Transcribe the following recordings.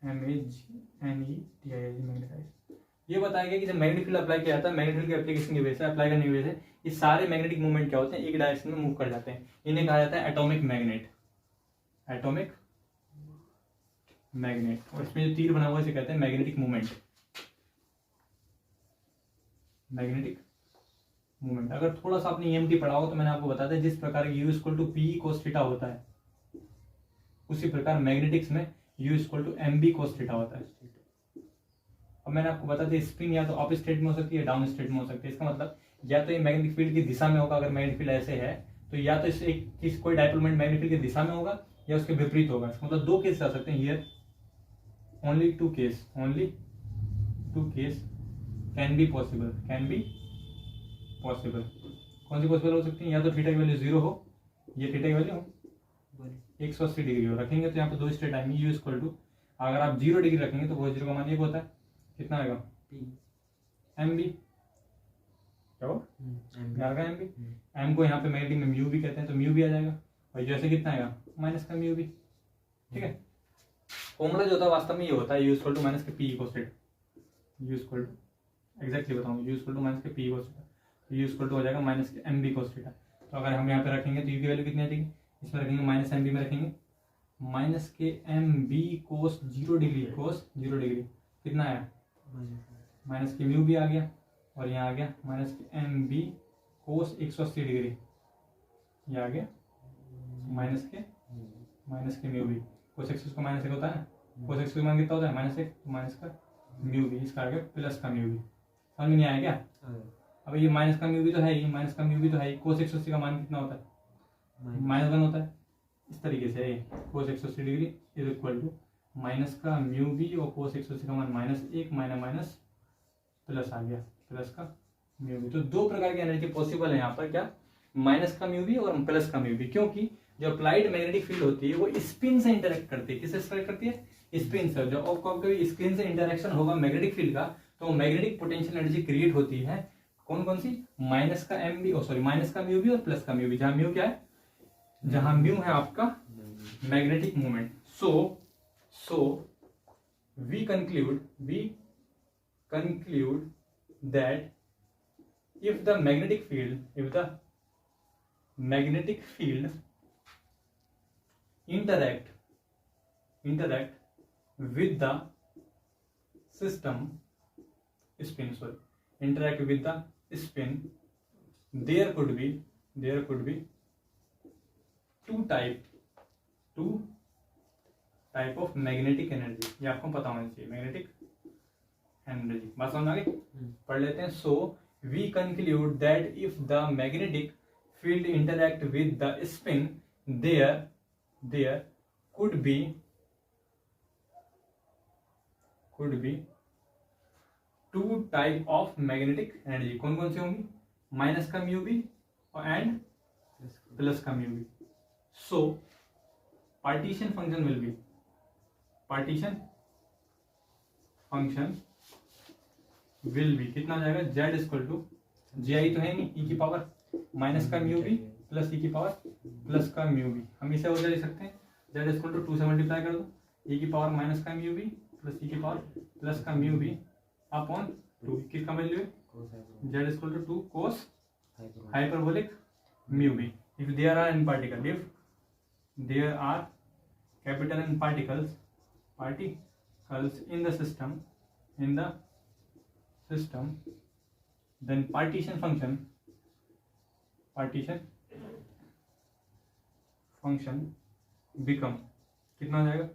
Magnetise, magnetise. ये बताया गया कि जब मैग्नेटिक फील्ड अप्लाई किया जाता है, मैग्नेटिक फील्ड की एप्लीकेशन की वजह से, अप्लाई करने की वजह से ये सारे मैग्नेटिक मूवमेंट क्या होते हैं, एक डायरेक्शन में मूव कर जाते हैं। इन्हें कहा जाता है एटॉमिक मैग्नेट, एटॉमिक मैग्नेट। और इसमें जो तीर बना हुआ है इसे कहते हैं मैग्नेटिक मूवमेंट, मैग्नेटिक मूवमेंट। अगर थोड़ा सा आपने ईएमटी पढ़ा हो तो मैंने आपको बताया था, जिस प्रकार U = P cos थीटा होता है, उसी प्रकार मैग्नेटिक्स में U = MB cos थीटा होता है। अब मैंने आपको बता दिया, स्पिन या तो अप स्टेट में हो सकती है, डाउन स्टेट में हो सकती है। इसका मतलब या तो ये मैग्नेटिक फील्ड की दिशा में होगा, अगर मैग्नेटिक फील्ड ऐसे है तो या तो इस कोई डायपोल मोमेंट मैग्नेटिक फील्ड की दिशा में होगा या उसके विपरीत होगा। इसका मतलब दो केस आ सकते हैं here, only two case can be possible, कौन सी पॉसिबल हो सकती है, या तो थीटा की वैल्यू 0 हो, ये थीटा की वैल्यू 180 डिग्री हो। रखेंगे तो यहाँ पे दो स्टेट आएंगे। U = अगर आप 0 डिग्री रखेंगे तो cos 0 का मान 1 होता है, कितना आएगा MB, क्या हो MB। M को यहाँ पे मैग्नेटिक में म्यू भी कहते हैं, तो म्यू भी आ जाएगा, और जैसे कितना आएगा माइनस का म्यू भी। ठीक है, फॉर्मूला जो होता है वास्तव में ये होता है U = -P cos theta, exactly बताऊंगा, U = -P cos थीटा, तो U = हो जाएगा -MB cos थीटा। तो अगर हम यहाँ पे रखेंगे तो U की वैल्यू कितनी आ जाएगी, इसमें रखेंगे -MB में रखेंगे -MB cos 0 डिग्री, कितना आया -म्यू भी आ गया, और यहाँ आ गया -MB cos 180 डिग्री, ये आ गया -म्यू भी। cos 180 का -1 होता है ना, cos 180 का मान कितना होता है -1, तो माइनस का म्यू भी, इसका आ गया प्लस का म्यू भी। समझ में नहीं आया क्या? अब ये माइनस का म्यू भी तो है ही, cos 180 का मान कितना होता है -1 होता है। इस तरीके से cos 180 डिग्री = माइनस का म्यू भी, और cos 180 का मान -1 माइनस प्लस आ गया प्लस का म्यू भी। तो दो प्रकार की एनर्जी पॉसिबल है यहाँ पर, क्या माइनस का म्यू भी और प्लस का म्यू भी, क्योंकि जो अप्लाइड मैग्नेटिक फील्ड होती है वो स्पिन से इंटरेक्ट करती है। किससे इंटरेक्ट करती है? स्पिन से। जब कभी स्पिन से इंटरेक्शन होगा मैग्नेटिक फील्ड का, तो मैग्नेटिक पोटेंशियल एनर्जी क्रिएट होती है। कौन कौन सी? माइनस का म्यू भी और प्लस का म्यू भी। जहां म्यू क्या है, जहां म्यू है आपका magnetic moment. So we conclude that if the magnetic field interact with the system spin, there could be two type of magnetic energy। ये आपको पता होना चाहिए, मैग्नेटिक एनर्जी। बात समझ आ गई? पढ़ लेते हैं। So we conclude that if the magnetic field interact with the spin, there could be two type of magnetic energy। कौन कौन सी होंगी? माइनस का म्यू भी एंड प्लस का म्यू भी। सो पार्टीशन फंक्शन विल बी, कितना आ जाएगा? Z = ji तो है नहीं, e की पावर माइनस का म्यू भी प्लस e की पावर प्लस का म्यू भी। हम इसे और ले सकते हैं, Z = 2 से मल्टीप्लाई कर दो, e की पावर माइनस का म्यू भी प्लस e की पावर प्लस का म्यू भी अपॉन 2। किसका वैल्यू है? Z = 2 cos हाइपरबोलिक म्यू भी। If there are n particle, capital N particles in the system, then partition function become कितना हो जाएगा?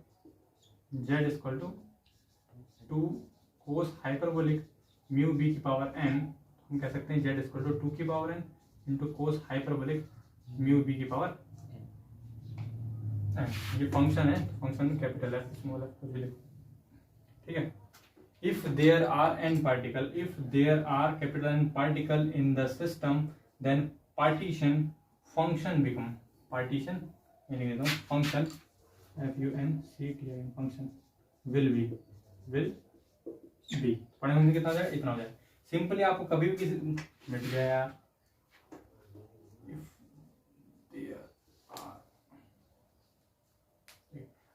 Z = 2 cos hyperbolic mu b की पावर n। हम कह सकते हैं Z = 2 की power n into cos hyperbolic mu b की पावर n। ये फंक्शन है, फंक्शन में कैपिटल F स्मॉल f कुछ भी लिखो, ठीक है। If there are n particle, capital N particle in the system, then partition function become function will be पढ़ने में कितना हो जाएगा? इतना हो जाएगा। सिंपली आपको कभी भी किसी मिट गया यार,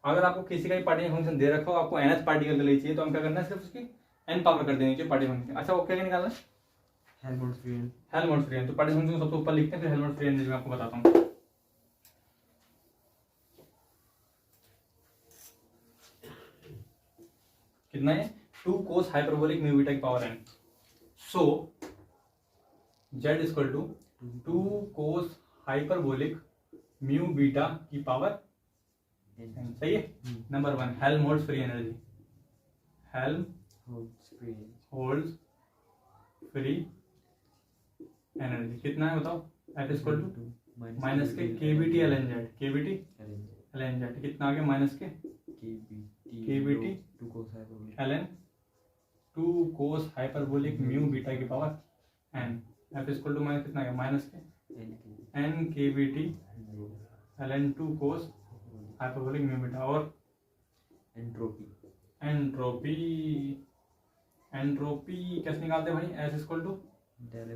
अगर आपको किसी का भी पार्टीशन फंक्शन दे रखा हो, आपको nth पार्टिकल के लिए चाहिए, तो हम क्या करना है, सिर्फ उसकी n पावर कर देनी चाहिए पार्टीशन फंक्शन। अच्छा, वो क्या निकालना है, Helmholtz free Helmholtz free energy. तो पार्टीशन फंक्शन सबसे ऊपर लिखते हैं, फिर हेल्महोल्ट्ज़ फ्री एनर्जी मैं आपको बताता हूँ। कितना है, 2 cos हाइपरबोलिक म्यू बीटा की पावर n। सो z equal to 2 cos hyperbolic mu beta की पावर n। सही है। Number 1 Helmholtz free energy, Helmholtz free energy कितना है बताओ, F इक्वल टू माइनस के KBT ln z, KBT ln z कितना आ गया, माइनस के KBT ln 2 cos hyperbolic mu beta की power n। F equal to minus कितना आ गया, माइनस के n KBT ln 2 cos hyperbolic mu beta. और एंट्रोपी, एंट्रोपी कैसे निकालते हैं भाई, S equal to del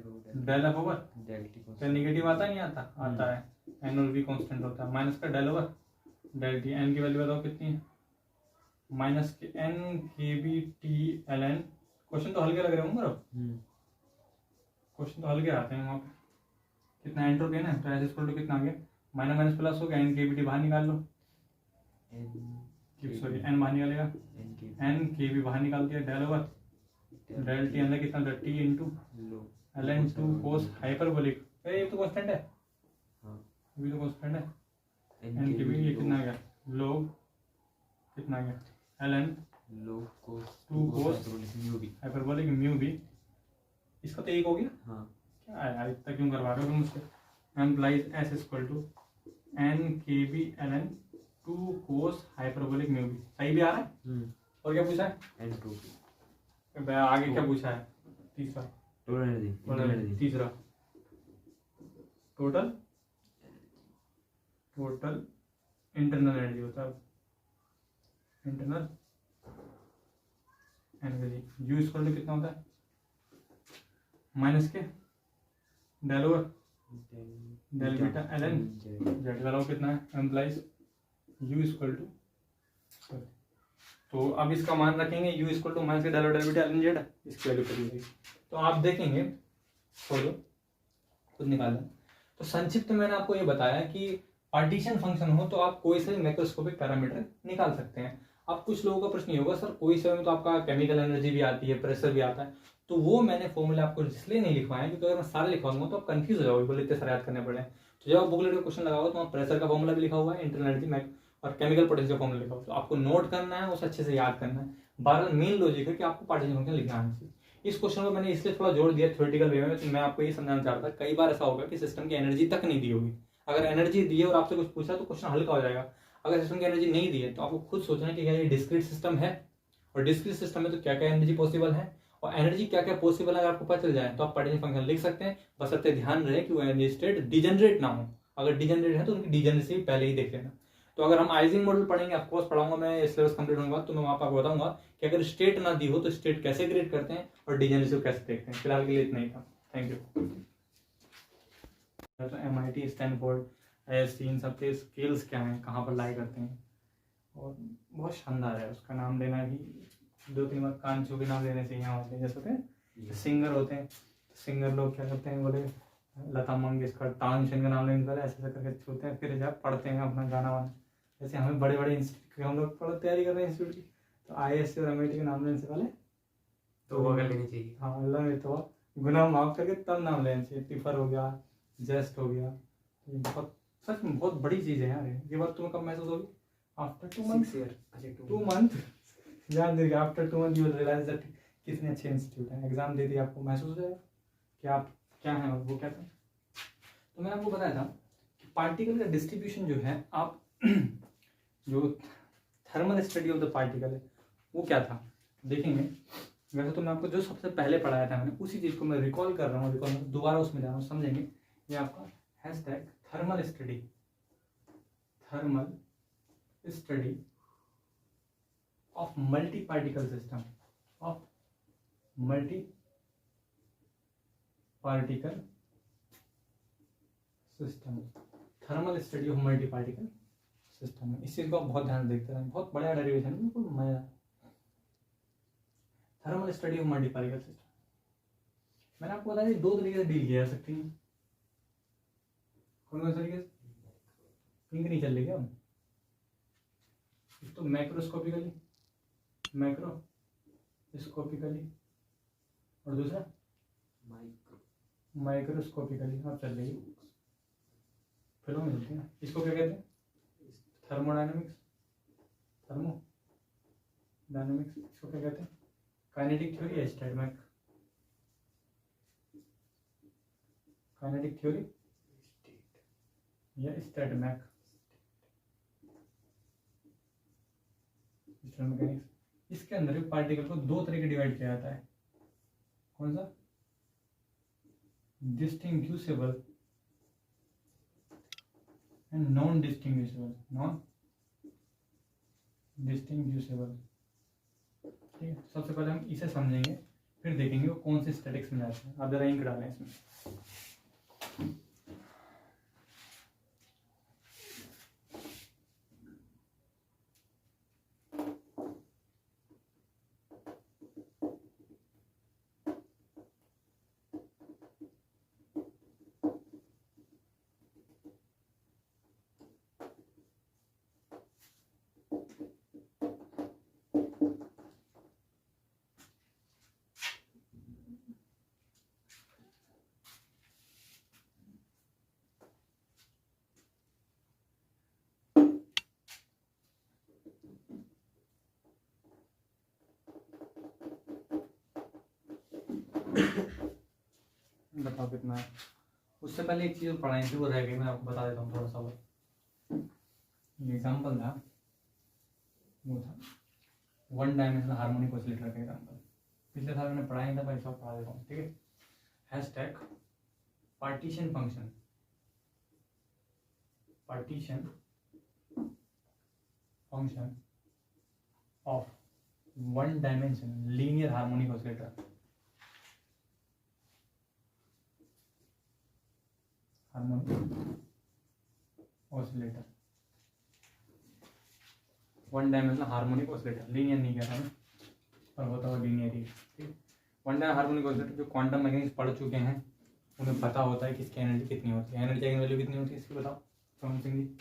F over क्या निगेटिव आता नहीं आता, आता है, एन और वी कांस्टेंट होता है, माइनस का del over del T. N की वैल्यू बताओ कितनी है, माइनस के N K B T L N. Question तो हल्के लग रहे होंगे, क्वेश्चन तो हल्के आते हैं वहाँ पे। कितना एंट्रोपी है ना, तो एस इक्वल टू कितना आ गया, माइनस माइनस प्लस हो गया, एन के बी टी बाहर निकाल लो, सॉरी एन बाहर निकालेगा, एन के बी बाहर निकाल दिया, डेल ओवर डेल टी अंदर कितना होता है, T into ln 2 cos hyperbolic, ये तो कांस्टेंट है, अभी तो कांस्टेंट है, एन के बी ये कितना आ गया, लोग कितना आ गया, ln 2 cos hyperbolic mu B. इसका तो एक हो गया, क्या है यार इतना क्यों करवा रहे हो तुम मुझसे। Implies S equal to N K B ln 2 cos hyperbolic mu B. सही भी आ रहा है। और क्या पूछा है, आगे क्या पूछा है, तीसरा तीसरा टोटल इंटरनल एनर्जी होता है, internal energy. U equal to कितना होता है, माइनस के del over del beta ln Z का लॉग कितना है, एम्प्लाइज यू इक्वल टू, तो अब इसका मान रखेंगे u इक्वल टू माइनस के del over del beta ln Z, इसकी वैल्यू कर दी। तो आप देखेंगे, छोड़ो खुद निकालना। तो संक्षिप्त में मैंने आपको ये बताया कि पार्टीशन फंक्शन हो तो आप कोई से भी मैक्रोस्कोपिक पैरामीटर निकाल सकते हैं। अब कुछ लोगों का प्रश्न ये होगा, सर कोई से में तो आपका केमिकल एनर्जी भी आती है, प्रेशर भी आता है, तो वो मैंने फॉर्मूले आपको इसलिए नहीं लिखवाए क्योंकि अगर मैं सारे लिखवाऊंगा तो आप कंफ्यूज हो जाओगे, बोले इतने सारे याद करने पड़े। तो जब आप बुकलेट का क्वेश्चन लगाओगे तो वहाँ प्रेशर का फॉर्मूला भी लिखा हुआ है, इंटरनल एनर्जी और केमिकल पोटेंशियल फॉर्मूला लिखा हुआ है, तो आपको नोट करना है, उसे अच्छे से याद करना है। बार मेन लॉजिक है कि आपको पार्टीशन फंक्शन लिखना आना चाहिए। इस क्वेश्चन को मैंने इसलिए थोड़ा जोड़ दिया थ्योरेटिकल वे में, तो मैं आपको ये समझाना चाहता था, कई बार ऐसा होगा कि सिस्टम की एनर्जी तक नहीं दी होगी। अगर एनर्जी दी है और आपसे कुछ पूछा तो क्वेश्चन हल्का हो जाएगा। अगर सिस्टम की एनर्जी नहीं दी है तो आपको खुद सोचना है कि क्या ये डिस्क्रीट सिस्टम है, और डिस्क्रीट सिस्टम में तो क्या क्या एनर्जी पॉसिबल है, और एनर्जी क्या क्या पॉसिबल है अगर आपको पता चल जाए तो आप पार्टीशन फंक्शन लिख सकते हैं। बशर्ते ध्यान रहे कि वो एनर्जी स्टेट डिजेनरेट ना हो। अगर डिजेनरेट है तो उनकी डिजेनरेसी पहले ही देख लेना। तो अगर हम आइजिंग मॉडल पढ़ेंगे, ऑफकोर्स पढ़ाऊंगा मैं, सिलेबस कंप्लीट होने के बाद, तो मैं वहां पर बताऊंगा कि अगर स्टेट ना दी हो तो स्टेट कैसे क्रिएट करते हैं और डिजेनरेसी को कैसे देखते हैं। फिलहाल के लिए इतना ही था, थैंक यू। तो MIT, स्टैनफोर्ड, ISC, इन सब के स्किल्स क्या हैं, कहाँ पर लाई करते हैं, और बहुत शानदार है। उसका नाम लेना भी 2-3 बार कान छू के नाम लेने से यहाँ होते हैं, जैसे होते हैं सिंगर होते हैं, सिंगर लोग क्या करते हैं, बोले लता मंगेशकर, तानसेन का नाम लेने ऐसे ऐसे करके छूते हैं, फिर जब पढ़ते हैं अपना गाना वाना। जैसे हमें बड़े बड़े इंस्टीट्यूट, हम लोग पढ़ तैयारी कर रहे हैं इंस्टीट्यूट की, तो ISC और MIT के नाम लेने से पहले तो अगर लेनी चाहिए, हाँ अल्लाह में तो गुनाह माफ करके तब नाम लेना चाहिए। टिफर हो गया, जेस्ट हो गया, बहुत सच में बहुत बड़ी चीज़ है यार। ये बात तुम्हें कब महसूस होगी, आफ्टर 2 मंथ, 2 मंथ ध्यान दीजिए, after 2 month you will realise that कितने अच्छे इंस्टीट्यूट हैं। एग्जाम दे दिए आपको महसूस हो जाएगा कि आप क्या हैं और वो क्या था। तो मैंने आपको बताया था कि पार्टिकल का डिस्ट्रीब्यूशन जो है, आप जो thermal study of the particle है वो क्या था देखेंगे। वैसे तो मैं आपको जो सबसे पहले पढ़ाया था मैंने, उसी चीज़ को मैं रिकॉल कर रहा हूँ, रिकॉल दोबारा उसमें जा रहा हूँ, समझेंगे। ये आपका hashtag thermal study of multi particle system, of multi particle system, thermal study of multi particle system में। इस चीज़ को आप बहुत ध्यान से देखते रहें, बहुत बढ़िया डेरिवेशन है, बिल्कुल मजा। Thermal study of multi particle system. मैंने आपको बताया 2 तरीके से डील किया जा सकती है। कौन कौन तरीके से? पिंक नहीं चल रही क्या? तो मैक्रोस्कोपिकली, मैक्रोस्कोपिकली, और दूसरा माइक्रोस्कोपिकली। अब चल रही है, फिल्म में चलती है ना। इसको क्या कहते हैं? Thermodynamics, thermodynamics. इसको क्या कहते हैं? काइनेटिक थ्योरी या स्टैटमैक? काइनेटिक थ्योरी या स्टैटमैक? मैकेनिक्स। इसके अंदर भी पार्टिकल को 2 तरीके डिवाइड किया जाता है। कौन सा? Distinguishable and non distinguishable. Non distinguishable, ठीक है। सबसे पहले हम इसे समझेंगे, फिर देखेंगे वो कौन से स्टैटिक्स में जाते हैं। आप जरा इंक डालें इसमें। बताओ कितना है। उससे पहले एक चीज़ पढ़ाई थी, वो रह गई, मैं आपको बता देता हूँ थोड़ा सा। ये एग्जाम्पल था, वो था 1 डायमेंशनल हार्मोनिक ऑसिलेटर का एग्जाम्पल। पिछले साल मैंने पढ़ाया था, पर इस बार पढ़ा देता हूँ, ठीक है। Hashtag partition function, partition function of 1 dimensional linear harmonic oscillator. Harmonic oscillator, 1 dimensional harmonic oscillator. Linear नहीं कहता मैं, पर होता हुआ लीनियर ही, ठीक है। 1 डायमेंशनल हार्मोनिक ऑसिलेटर, जो क्वांटम मैकेनिक्स पढ़ चुके हैं उन्हें पता होता है कि इसकी एनर्जी कितनी होती है। एनर्जी की वैल्यू कितनी होती है इसकी बताओ Sonu Singh ji?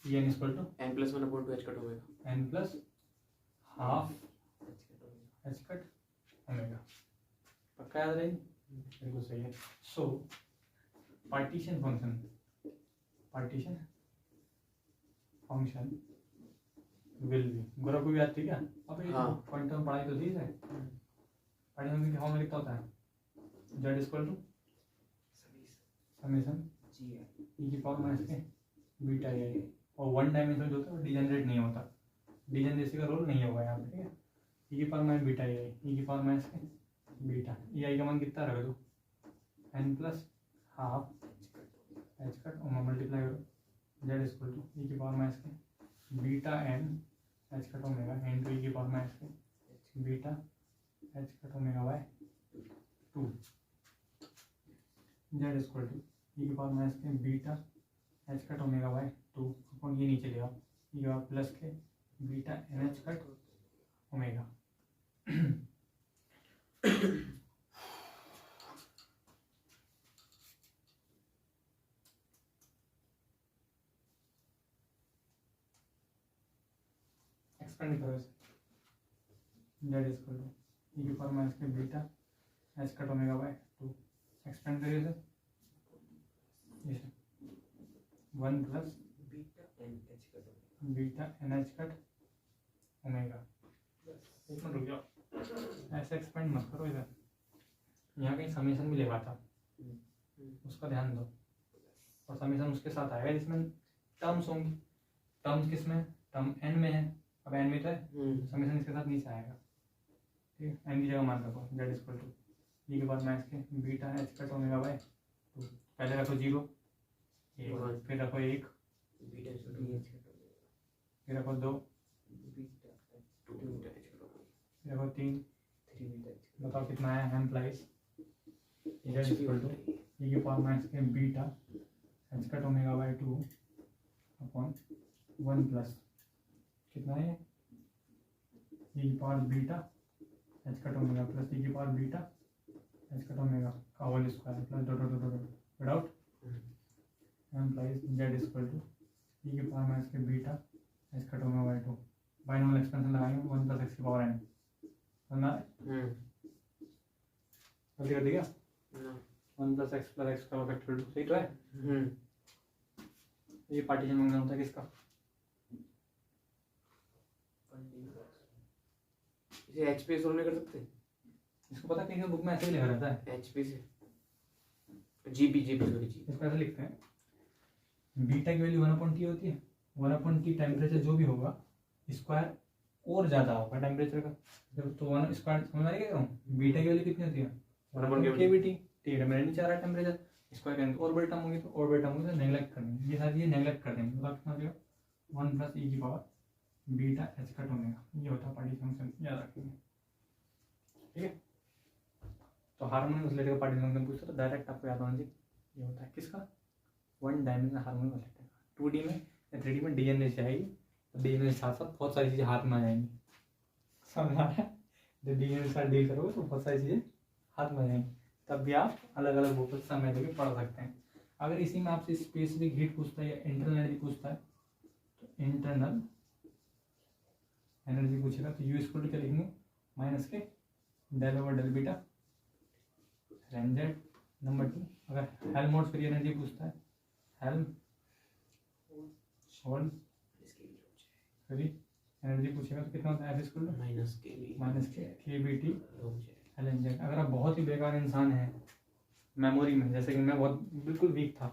n equal to n+1/2 h cut omega, n plus half h cut omega. पक्का याद रहेगी? बिल्कुल सही है। So partition function will be, Gaurav को भी याद थी क्या? अब ये हाँ। क्वांटम पढ़ाई तो थी है। पार्टीशन की फॉर्म में कितना होता है? z equal to summation e की पावर माइनस के बीटा आई। और 1 डायमेंशनल जो होता है वो डिजेनरेट नहीं होता, डिजेनरेसी का रोल नहीं होगा यहाँ पे, ठीक है। e की power minus beta I, e की पावर माइनस के बीटा। e आई का मान कितना रख दो? n plus half h cut और मल्टीप्लाई करो z इक्वल टू e की पावर माइनस के beta n h cut omega n to e की पावर माइनस के beta h cut omega by 2। z equal to e की power minus के beta h cut omega by 2 अपन ये नीचे ले आओ, e का प्लस के beta n h cut omega. Expand करो इसे। z इक्वल टू e की पावर माइनस के beta h cut omega by 2। Expand करिए इसे, 1 plus beta N H cut omega. एक मिनट रुक जाओ, ऐसे एक्सपेंड मत करो इधर, यहाँ कहीं समीशन भी लेगा था, उसका ध्यान दो। और समीशन उसके साथ आएगा जिसमें टर्म्स होंगी। टर्म्स किस में? टर्म एन में है, अब एन में तो है, समीशन इसके साथ नीचे आएगा, ठीक है। एन की जगह मान रखो z इक्वल टू e के बाद माइनस के beta H cut omega by 2। पहले रखो 0, फिर रखो 1, फिर रखो 2, फिर रखो 3। बताओ कितना आया? Implies z equal to e की पावर माइनस के beta h cut omega by 2 upon 1 plus कितना है e की power beta h cut omega plus e की power beta h cut omega का whole square plus dot dot dot dot out implies z equal to e की power minus के beta h cut omega by 2 binomial expansion लगाएंगे 1 plus x की power n समझना है जल्दी कर दिया 1 प्लस एक्स प्लस एक्स का फैक्टोरियल सही तो है ये पार्टीशन फंक्शन होता है किसका इसे एच पे सोल्व नहीं कर सकते इसको पता कहीं बुक में ऐसे ही लिखा रहता है एच पे से जीपी सॉरी जी इसको ऐसे लिखते हैं बीटा की वैल्यू 1/t होती है 1/t टेम्परेचर जो भी होगा स्क्वायर और ज़्यादा होगा टेम्परेचर का जब तो 1 स्क्वायर समझ आ रही है बीटा की वैल्यू कितनी होती है 1/kBT ठीक है मेरे नीचे आ रहा है टेम्परेचर स्क्वायर करेंगे तो और बड़ी टर्म होगी तो और बड़ी टर्म होगी तो नेगलेक्ट कर देंगे ये सारी चीज़ें नेगलेक्ट कर देंगे मतलब कितना हो जाएगा 1 प्लस e की power beta h cut omega ये होता है पार्टीशन फंक्शन याद रखेंगे ठीक है तो हार्मोनिक ऑसिलेटर का पार्टीशन फंक्शन पूछता तो डायरेक्ट आपको याद होना चाहिए ये होता है किसका 1 डायमेंशनल हार्मोनिक ऑसिलेटर का 2D में या 3D में डीएनए से आएगी तो डीएनए के साथ साथ बहुत सारी चीज़ें हाथ में आ जाएंगी समझ आ रहा है जब डीएनए के साथ डील करोगे तो बहुत सारी चीज़ें हाथ में आ जाएंगी तब भी आप अलग अलग बुक समय देकर पढ़ सकते हैं अगर इसी में आपसे स्पेसिफिक हीट पूछता है या इंटरनल एनर्जी पूछता है तो इंटरनल एनर्जी पूछेगा तो यू इक्वल टू क्या लिखेंगे माइनस के डेल ओवर डेल बीटा रेंजेड नंबर 2 अगर हेल्महोल्ट्ज़ फ्री एनर्जी पूछता है हेल्महोल्ट्ज़ फ्री एनर्जी पूछेगा तो कितना होता है एफ इक्वल टू माइनस के केबीटी एलएनजेड अगर आप बहुत ही बेकार इंसान हैं मेमोरी में जैसे कि मैं बहुत बिल्कुल वीक था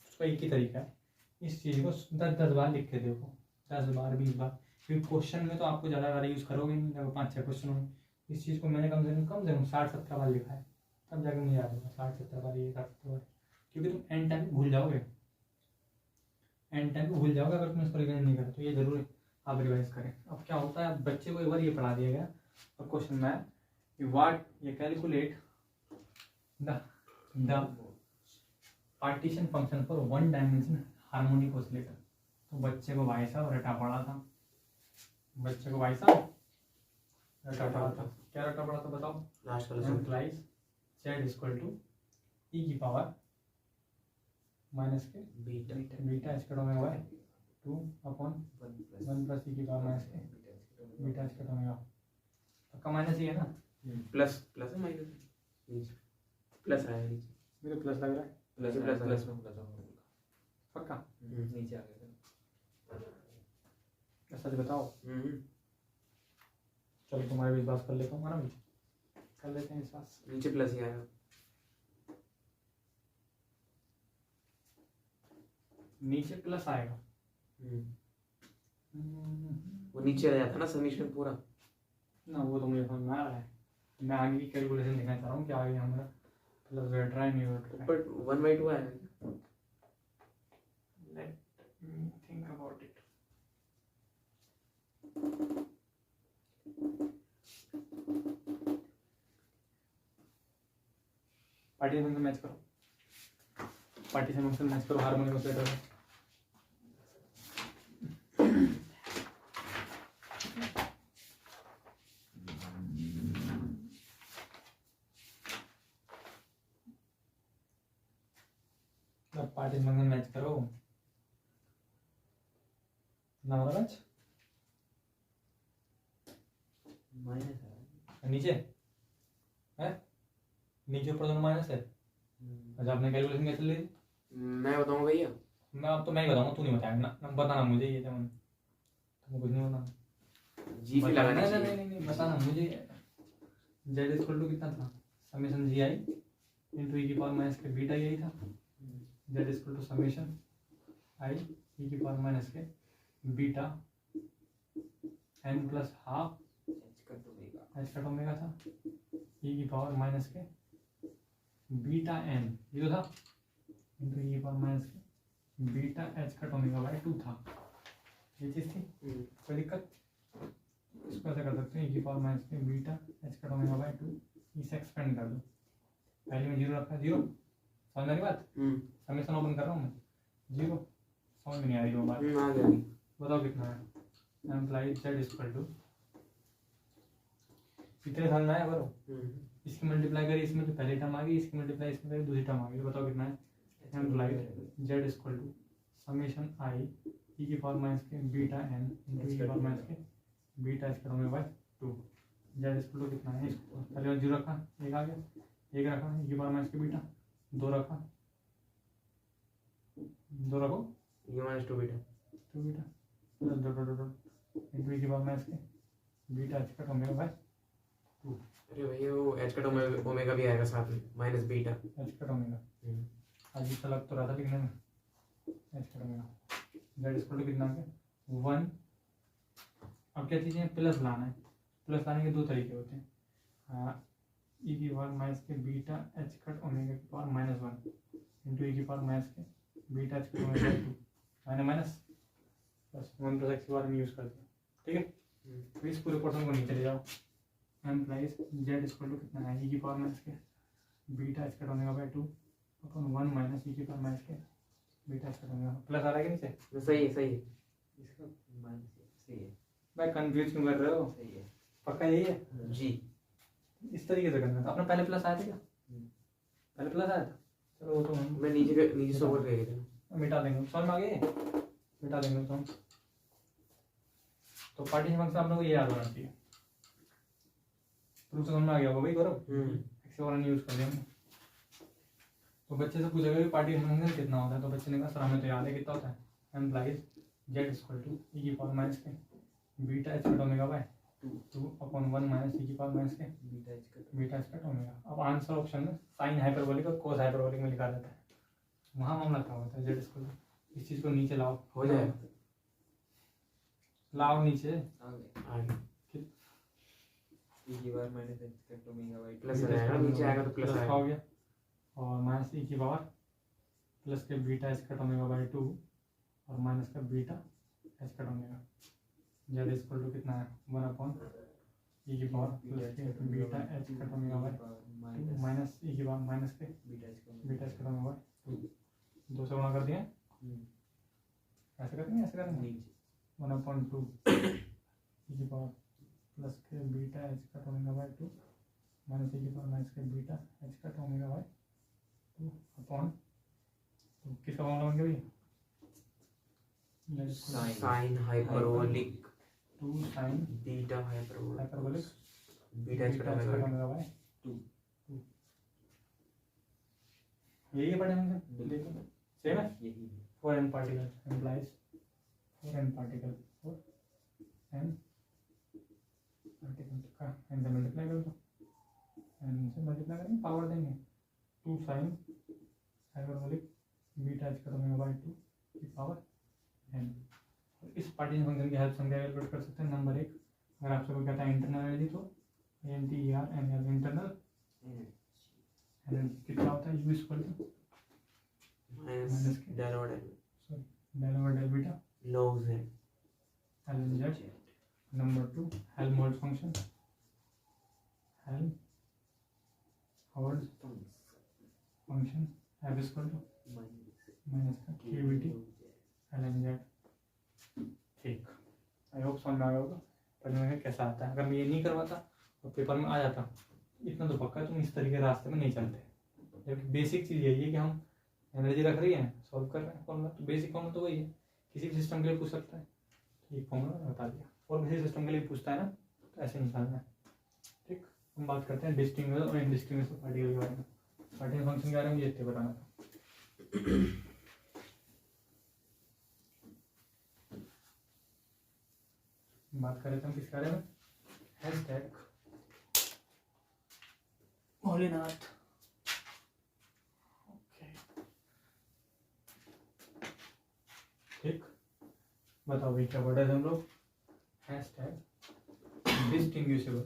उसका एक ही तरीका है इस चीज़ को 10 बार लिख के देखो 10 बार 20 बार क्योंकि क्वेश्चन में तो आपको ज़्यादा बार यूज़ करोगे नहीं अगर 5-6 क्वेश्चन होंगे इस चीज़ को मैंने कम से कम 60-70 बार लिखा है तब जाकर मुझे याद होगा 60-70 बार ये 60-70 बार क्योंकि तुम एंड टाइम भूल जाओगे अगर तुम इसको रिवाइज नहीं करो तो ये जरूर आप रिवाइज करें अब क्या होता है बच्चे को एक बार ये पढ़ा दिया गया और क्वेश्चन में what you calculate the partition function for 1 dimension harmonic oscillator तो बच्चे को भाई साहब रटा पड़ा था क्या रटा पड़ा था बताओ लास्ट वाला implies z equal to e की पावर माइनस के beta h cut omega by 2 upon 1 plus e की पावर माइनस के बीटा h कट ओमेगा पक्का माइनस ही है ना प्लस है माइनस नीचे प्लस आया नीचे मेरे को प्लस लग रहा है प्लस में प्लस पक्का नीचे आ गया सच बताओ चलो तुम्हारे विश्वास कर लेता हूँ हमारा भी कर लेते हैं विश्वास नीचे प्लस ही आया नीचे प्लस आएगा वो नीचे आ जाता ना समीकरण पूरा ना वो तो मुझे समझ में आ रहा है मैं आगे की कैलकुलेशन देखना चाह रहा हूँ कि आगे हमारा प्लस वेट रहा है नहीं वेट रहा है बट 1/2 आया let me think about it partition function match करो हार्मोनिक ऑसिलेटर में पार्टीशन फंक्शन मैच करो ना मैच माइनस है नीचे है नीचे ऊपर दोनों माइनस है अच्छा आपने कैलकुलेशन कैसे ली मैं बताऊंगा भैया मैं ही बताऊंगा तू नहीं बताएगा ना बताना मुझे ये तुमको कुछ नहीं बताना जी लगाना नहीं बताना मुझे z इक्वल टू कितना था summation ji i into e की पावर माइनस के बीटा यही था z equal to summation i e की पावर माइनस के beta n plus half h cut omega था ई की पावर माइनस के बीटा n ये तो था इंटू ई की पावर माइनस के beta h cut omega by 2 था ये चीज़ थी कोई दिक्कत इसको ऐसा कर सकते हैं ई की पावर माइनस के beta h cut omega by 2 इसे एक्सपेंड कर दो पहले में 0 रखा है 0 समझ आ रही बात समेशन ओपन कर रहा हूँ मैं 0 समझ में नहीं आ रही वो बात आ गया बताओ कितना है एम्प्लाई जेड इक्वल टू इतने समझ में आया करो इसकी मल्टीप्लाई करी इसमें तो पहली टर्म आ गई इसकी मल्टीप्लाई इसमें करी दूसरी टर्म आ गई तो बताओ कितना है implies z equal to summation i e की पावर माइनस के बीटा एन इंटू ई की पावर माइनस के बीटा इसका होंगे बाय 2 जेड इक्वल टू कितना है इसको पहले 0 रखा एक आ गया एक रखा ई की पावर माइनस के बीटा 2 रखा 2 रखो ये minus 2 beta 2 beta dot into e की पावर माइनस के बीटा इसका होंगे बाय 2 अरे भैया वो एच कट ओमेगा भी आएगा साथ में minus beta H cut omega आज इसका लग तो रहा था लिखने में H cut omega Z equal to कितना आ गया 1 अब क्या चीज़ें प्लस लाना है प्लस लाने के दो तरीके होते हैं ई की पावर माइनस के बीटा एच कट ओमेगा की पावर माइनस 1 इंटू ई की पावर माइनस के beta H cut omega 2 minus minus plus 1 plus x के बारे में यूज़ करते हैं ठीक है तो इस पूरे पोर्शन को नीचे ले जाओ एम्प्लाइज जेड इक्वल टू कितना है ई की पावर माइनस के beta H cut omega by 2 upon 1 minus e की पावर माइनस के beta H cut omega plus आ रहा है कि नीचे सही है सही है इसका माइनस सही है भाई कंफ्यूज क्यों कर रहे हो सही है पक्का यही है जी इस तरीके से करना था अपना पहले प्लस आया था क्या पहले प्लस आया था चलो वो तो हम मैं नीचे से ऊपर गए थे मिटा देंगे समझ में आ गए मिटा देंगे तो हम तो पार्टीशन फंक्शन आप लोगों को ये याद होना चाहिए प्रूफ समझ में आ गया होगा भाई गौरव एक्स वाला यूज कर देंगे तो बच्चे से पूछेगा कि पार्टीशन फंक्शन कितना होता है तो बच्चे ने कहा सर हमें तो याद है कितना होता है implies z equal to e की पावर माइनस के beta H cut omega by 2 upon 1 minus e की पावर माइनस के बीटा एच कट ओमेगा अब आंसर ऑप्शन में साइन हाइपरबोलिक और कोस हाइपरबोलिक में लिखा जाता है वहाँ मामला क्या होता है जेड इक्वल टू इस चीज़ को नीचे लाओ हो जाएगा लाओ नीचे आगे ई की बार minus h cut omega by plus आएगा नीचे आएगा तो प्लस हो आएगा गया और माइनस ई की पावर प्लस के beta H cut omega by 2 और माइनस का beta H cut omega Z equal to कितना है 1 अपॉन ई की पावर प्लस के beta H cut omega by 2 minus e की पावर माइनस के beta H cut omega by 2 दो से गुणा कर दिया ऐसे करेंगे ऐसे करेंगे 1 अपॉन 2 ई की पावर प्लस के beta H cut omega by 2 minus e की पावर माइनस के beta H cut omega by 2 upon तो किसका फॉर्मूला बन गया भाई sine hyperbolic 2 sine beta hyperbolic hyperbolic beta H cut omega by 2 यही है पढ़े हमने देखो सेम है यही for n particle implies for n particle for n particle का एन से मल्टीप्लाई कर दो एन से मल्टीप्लाई करेंगे पावर देंगे 2 sine hyperbolic beta H cut omega by 2 की पावर एन इस पार्टीशन फंक्शन की हेल्प से हम क्या कैलकुलेट कर सकते हैं नंबर 1 अगर आपसे कोई कहता है इंटरनल एनर्जी तो INTERNL इंटरनल एनर्जी कितना होता है U equal to minus del और del sorry del over del beta log है L in Z number 2 Helmholtz function Helmholtz function F equal to minus का QVT L in Z ठीक I hope समझ में आ गया होगा पढ़ने में कैसा आता है अगर मैं ये नहीं करवाता और पेपर में आ जाता इतना तो पक्का तुम इस तरीके रास्ते में नहीं चलते जबकि बेसिक चीज़ यही है कि हम एनर्जी रख रही है सॉल्व कर रहे हैं फॉर्मूला तो बेसिक फॉर्मूला तो वही है किसी भी सिस्टम के लिए पूछ सकता है ठीक फॉर्मूला बता दिया और किसी सिस्टम के लिए पूछता है ना तो ऐसे निकालना है ठीक हम बात करते हैं डिस्टिंग्विश और इनडिस्टिंग्विश पार्टिकल के बारे में पार्टिकल फंक्शन के बारे में मुझे इतने बताना था बात कर रहे थे हम किस बारे में हैशटैग भोलेनाथ ओके ठीक बताओ भाई क्या पढ़ रहे थे हम लोग hashtag distinguishable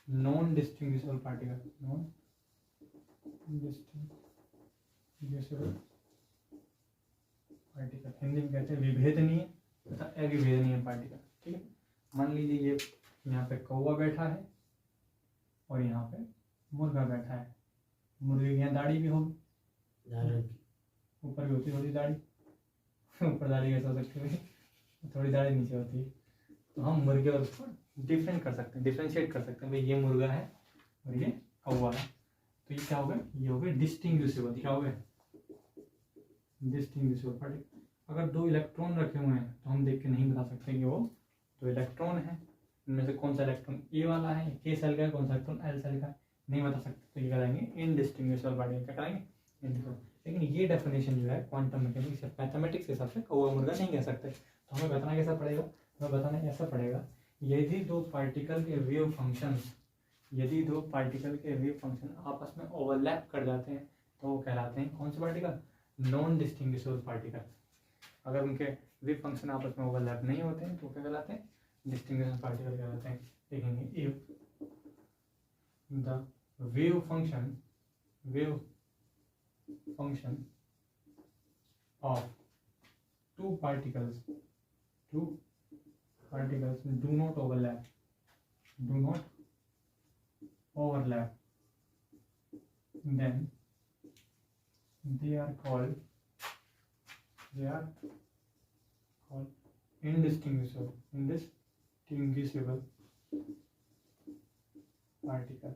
non distinguishable particle non distinguishable particle Hindi में कहते हैं विभेदनीय तथा अविभेदनीय पार्टिकल ठीक है मान लीजिए ये यहाँ पे कौवा बैठा है और यहाँ पे मुर्गा बैठा है मुर्गे की यहाँ दाढ़ी भी होगी, लाल रंग की। ऊपर भी होती है थोड़ी दाढ़ी ऊपर दाढ़ी कैसे हो सकती है, थोड़ी दाढ़ी नीचे होती है। तो हम मुर्गे और उसको डिफरेंट कर सकते हैं, डिफ्रेंशिएट कर सकते हैं, भाई ये मुर्गा है और ये कौवा है। तो ये क्या हो गया, ये हो गया डिस्टिंग्विशेबल। क्या हो गया, डिस्टिंग्विशेबल पार्टिकल। अगर दो इलेक्ट्रॉन रखे हुए हैं तो हम देख के नहीं बता सकते कि वो दो इलेक्ट्रॉन है, इनमें से कौन सा इलेक्ट्रॉन ए वाला है, के सेल का है, कौन सा इलेक्ट्रॉन एल सेल का है, नहीं बता सकते। तो ये कराएंगे इनडिस्टिंग्विशेबल पार्टिकल। क्या कराएंगे, इनडिस्टिंग्विशेबल। लेकिन ये डेफिनेशन जो है क्वांटम मैकेनिक्स मैथमेटिक्स के हिसाब से कौवा मुर्गा नहीं कह सकते। तो हमें बताना कैसा पड़ेगा, हमें बताना ऐसा पड़ेगा, यदि दो पार्टिकल के वेव फंक्शंस, यदि दो पार्टिकल के वेव फंक्शन आपस में ओवरलैप कर जाते हैं तो वो कहलाते हैं कौन से पार्टिकल, नॉन डिस्टिंग्विशेबल पार्टिकल। अगर उनके वेव फंक्शन आपस में ओवरलैप नहीं होते हैं तो क्या कहलाते हैं, डिस्टिंग्विशेबल पार्टिकल कहलाते हैं। देखेंगे if the wave function of two particles do not overlap, then they are called indistinguishable particle।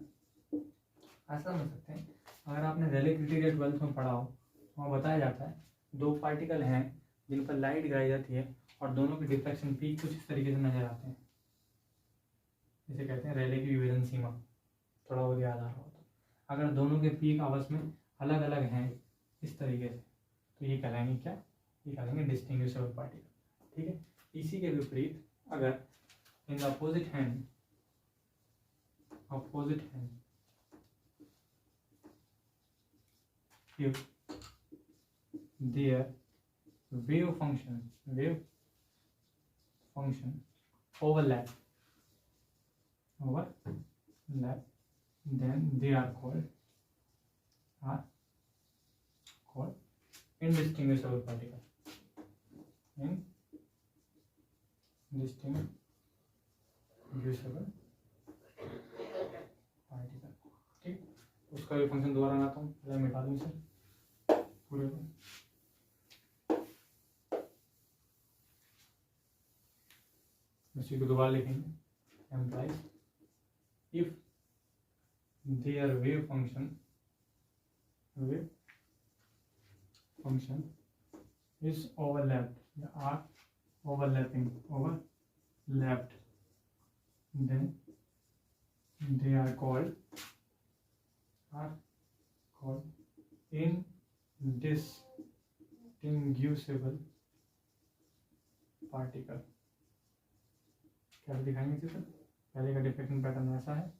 ऐसा समझ सकते हैं, अगर आपने रिलेटिविटी के 12th में पढ़ा हो तो वहाँ बताया जाता है दो पार्टिकल हैं जिन पर लाइट गिराई जाती है और दोनों के डिफ्रैक्शन पीक कुछ इस तरीके से नजर आते हैं, इसे कहते हैं रेले की विभेदन सीमा। थोड़ा बहुत याद आ रहा हो तो, अगर दोनों के पीक आपस में अलग अलग हैं इस तरीके से तो ये कहलाएंगे क्या, ये कहलाएंगे डिस्टिंग्विशेबल पार्टिकल। ठीक है। इसी के विपरीत अगर in the opposite hand if their wave function overlap, then they are called indistinguishable particle। indistinguishable particle। ठीक, उसका भी फंक्शन दोबारा बनाता हूँ, पहले मिटा दूँ इसे पूरे को। इसी को दोबारा लिखेंगे, implies if their wave function is overlapped, are overlapped, then they are called indistinguishable particle। क्या दिखाएंगे इसे सर, पहले का डिफ्रैक्शन पैटर्न ऐसा है,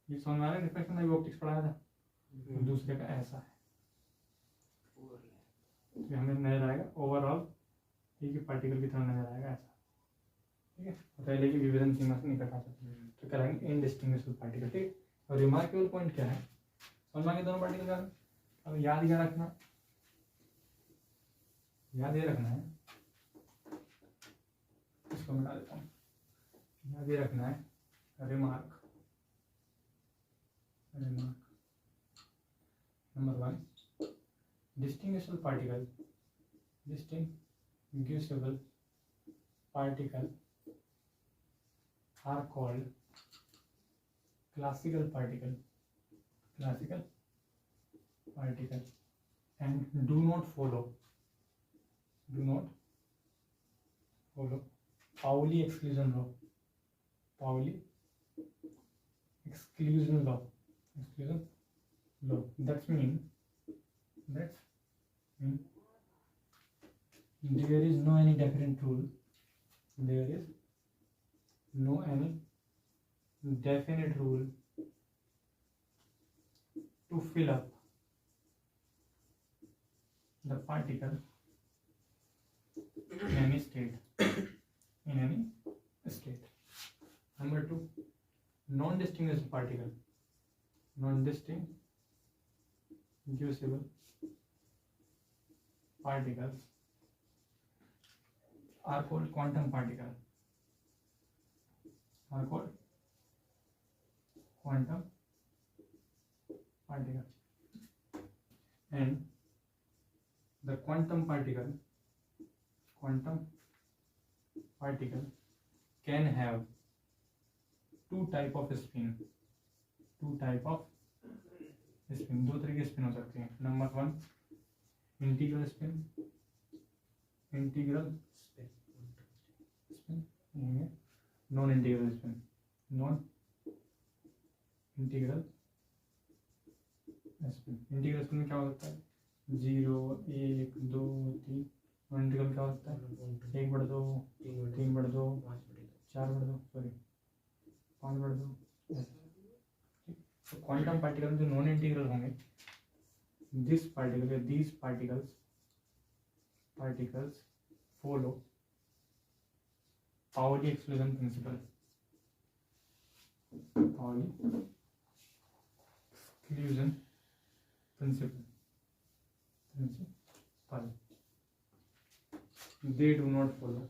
ये समझ में आ रहा है, डिफ्रैक्शन अभी ऑप्टिक्स पढ़ाया था, दूसरे का ऐसा है, तो हमें नजर आएगा ओवरऑल एक ही पार्टिकल की तरह नजर आएगा ऐसा। ठीक है, पहले की विभेदन सीमा से निकट आ सकते हैं तो कराएंगे इनडिस्टिंग्विशेबल पार्टिकल। ठीक, और रिमार्केबल पॉइंट क्या है, समझ में दोनों पार्टिकल का। अब याद क्या रखना, याद ये रखना है, इसको मिटा देता हूँ, याद ये रखना है remark number 1, distinguishable particle are called classical particle and do not follow Pauli exclusion law। That means there is no any definite rule, to fill up the particle in any state। Number 2, non-distinguishable particles are called quantum particles। and the quantum particle can have two type of spin, दो तरीके spin हो सकते हैं. Number 1 integral spin, non integral spin. Integral spin में क्या हो सकता है? 0 1 2 3. नॉन इंटीग्रल क्या होता है? 1/2 3/2 4/2 सॉरी 5/2. तो क्वांटम पार्टिकल जो नॉन इंटीग्रल होंगे, these particles follow Pauli exclusion principle. They do not follow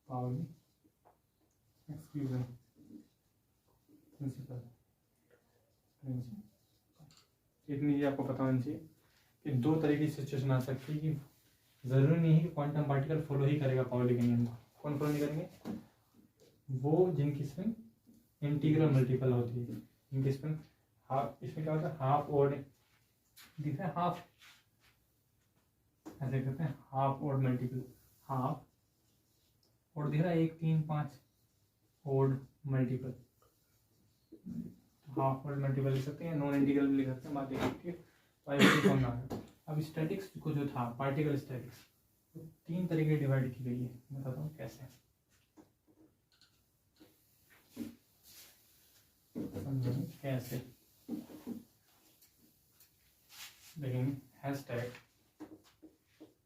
Pauli exclusion principle. इतनी ही आपको पता होनी चाहिए कि दो तरह की सिचुएशन आ सकती है कि जरूरी नहीं है कि क्वांटम पार्टिकल फॉलो ही करेगा पाउली के नियम को. कौन फॉलो नहीं करेंगे? वो जिनकी स्पिन इंटीग्रल मल्टीपल होती है, जिनकी स्पिन हाफ. इसमें क्या होता है? हाफ ओड दिख रहा है, हाफ ऐसे करते हैं, half odd multiple. Half odd दिख रहा है, 1 3 5 odd multiple. Half odd multiple लिख सकते हैं, नॉन इंटीग्रल लिख सकते हैं, बात एक होती है. अब स्टैटिक्स को जो था, पार्टिकल स्टैटिक्स, तो 3 तरीके डिवाइड की गई है. मैं बताता हूँ कैसे. कैसे देखेंगे. Hashtag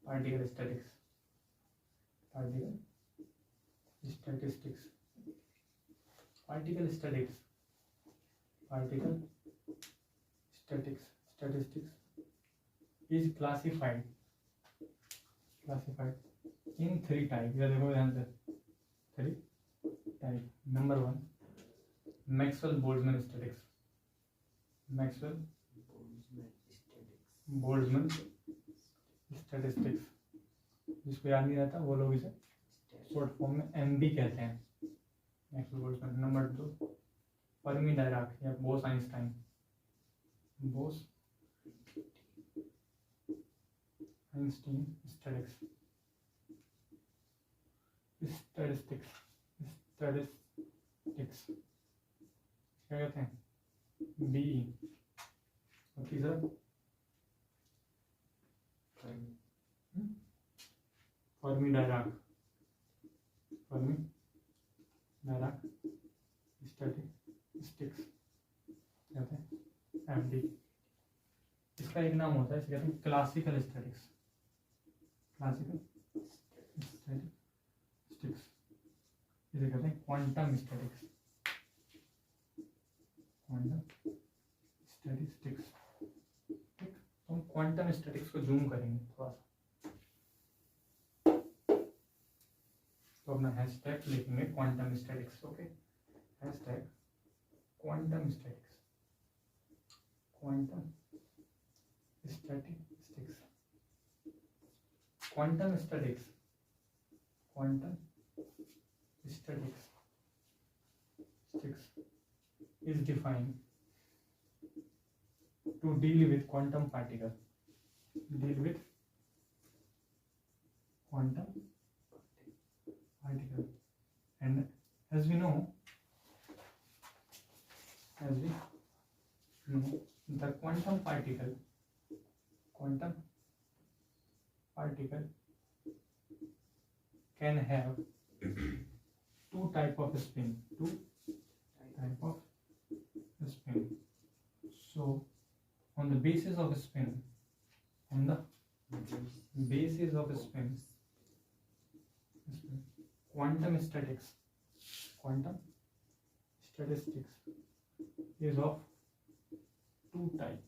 particle statics, statistics is classified in 3 types. या देखो ध्यान से, 3 type. Number 1 Maxwell Boltzmann statistics. जिसको याद नहीं रहता वो लोग इसे शॉर्ट फॉर्म में MB कहते हैं, Maxwell Boltzmann. Number 2 Fermi Dirac या बोस आइंस्टाइन स्टैटिस्टिक्स क्या कहते हैं? BE. और तीसरा फर्मी डायराक स्टैटिस्टिक्स कहते हैं, MD. इसका एक नाम होता है, इसे कहते हैं क्लासिकल स्टैटिक्स. इसे कहते हैं क्वांटम स्टैटिक्स. ठीक, तो हम क्वांटम स्टैटिक्स को जूम करेंगे थोड़ा सा. तो अपना हैशटैग लिखेंगे quantum statics. Okay, hashtag quantum statics. Quantum statistics is defined to deal with quantum particle. And as we know, the quantum particle can have two type of spin. So on the basis of spin, quantum statistics is of two type.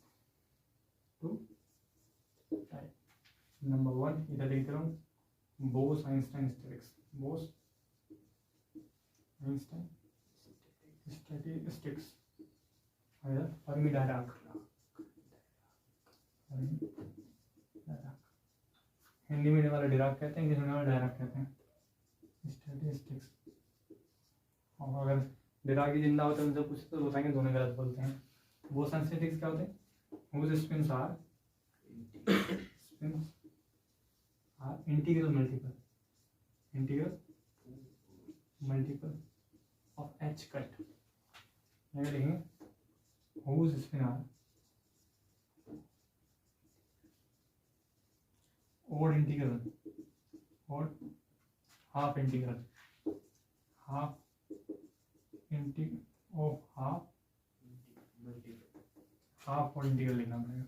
Number 1 इधर लिख रहा हूँ, Bose Einstein statics. Einstein statistics, Fermi Dirac, Hindi में वाला Dirac कहते हैं, English में वाला डायराक कहते हैं, स्टैटिस्टिक्स। और अगर डिराक ही जिंदा होते हैं उनसे पूछते तो बताएंगे दोनों गलत बोलते हैं। वो स्टैटिस्टिक्स क्या होते हैं? whose spins are integral multiple of h cut। यहाँ लिखेंगे whose spin are odd integral or half integral half odd integral लिखना पड़ेगा।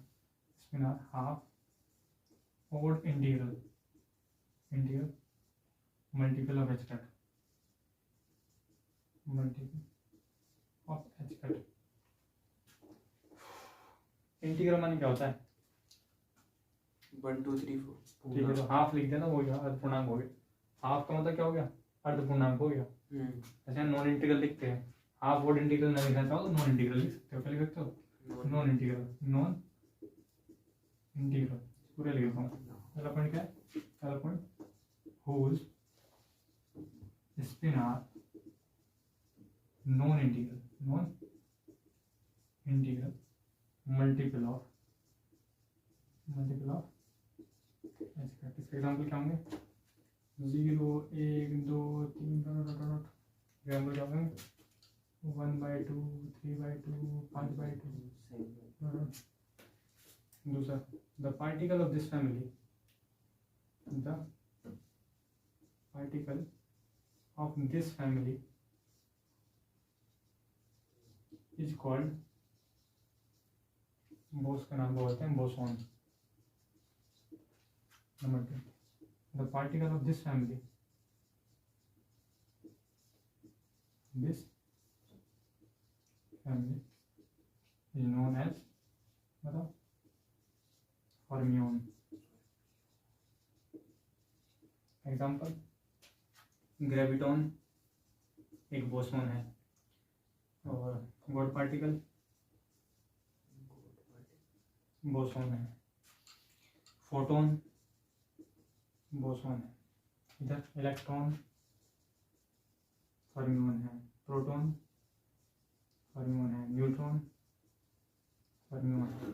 spin are half odd integral multiple of h cut integral माने क्या होता है? 1 2 3 4। ठीक है, तो हाफ लिख देना, वो गया अर्धपूर्णांक हो गया। हाफ का मतलब क्या हो गया? अर्धपूर्णांक हो गया। ऐसे नॉन इंटीग्रल लिखते हैं, हाफ ओड इंटीग्रल नहीं लिखना चाहो तो नॉन इंटीग्रल लिख सकते हो। क्या लिख सकते हो? नॉन इंटीग्रल पूरे लिखता हूँ। पहला पॉइंट क्या है? पहला point whose spin are non integral multiple of इसका एग्जाम्पल क्या होंगे? 0 1 2 3 एग्जाम्पल क्या होंगे? 1/2 3/2 5/2। दूसरा, the particle of this family is called, Bose का नाम बोलते हैं boson. Number 2, the particle of this family is known as, बताओ, फर्मियन। एग्जाम्पल, ग्रेविटॉन एक बोसॉन है, और गॉड पार्टिकल बोसॉन है, फोटोन बोसॉन है, इधर इलेक्ट्रॉन फर्मियन है, प्रोटॉन फर्मियन है, न्यूट्रॉन फर्मियन है।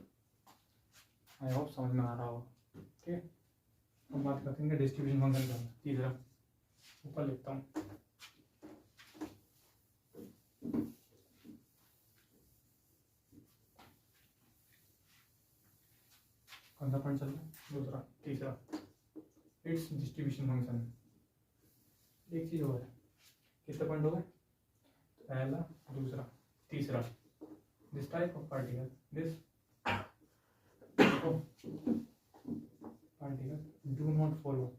आई होप समझ में आ रहा हो। ठीक है, हम बात करते हैं डिस्ट्रीब्यूशन फंक्शन का। तीसरा ऊपर लिखता हूँ, कौन सा पॉइंट चल रहा है? दूसरा, तीसरा, इट्स डिस्ट्रीब्यूशन फंक्शन। एक चीज और है, कितने पॉइंट हो गए? पहला, दूसरा, तीसरा। This type of particle do not follow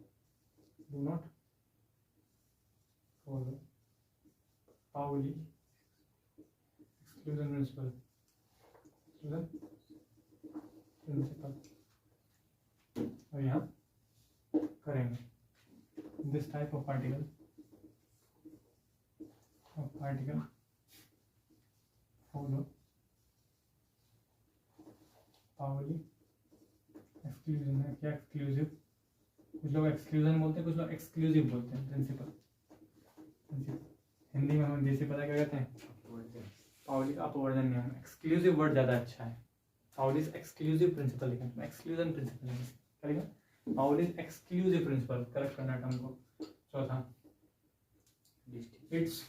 Pauli exclusion principle। और यहाँ करेंगे this type of particle follow Pauli exclusion है। क्या एक्सक्लूसिव? कुछ लोग एक्सक्लूजन बोलते हैं, कुछ लोग एक्सक्लूसिव बोलते हैं। प्रिंसिपल हिंदी में हमें जैसे पता क्या कहते हैं? पाउली का अपवर्जन नियम। एक्सक्लूसिव वर्ड ज़्यादा अच्छा है। पाउलीज एक्सक्लूसिव प्रिंसिपल लिखा है, एक्सक्लूजन प्रिंसिपल लिखा, पाउलीज एक्सक्लूसिव प्रिंसिपल करेक्ट करना टर्म को। चौथा, इट्स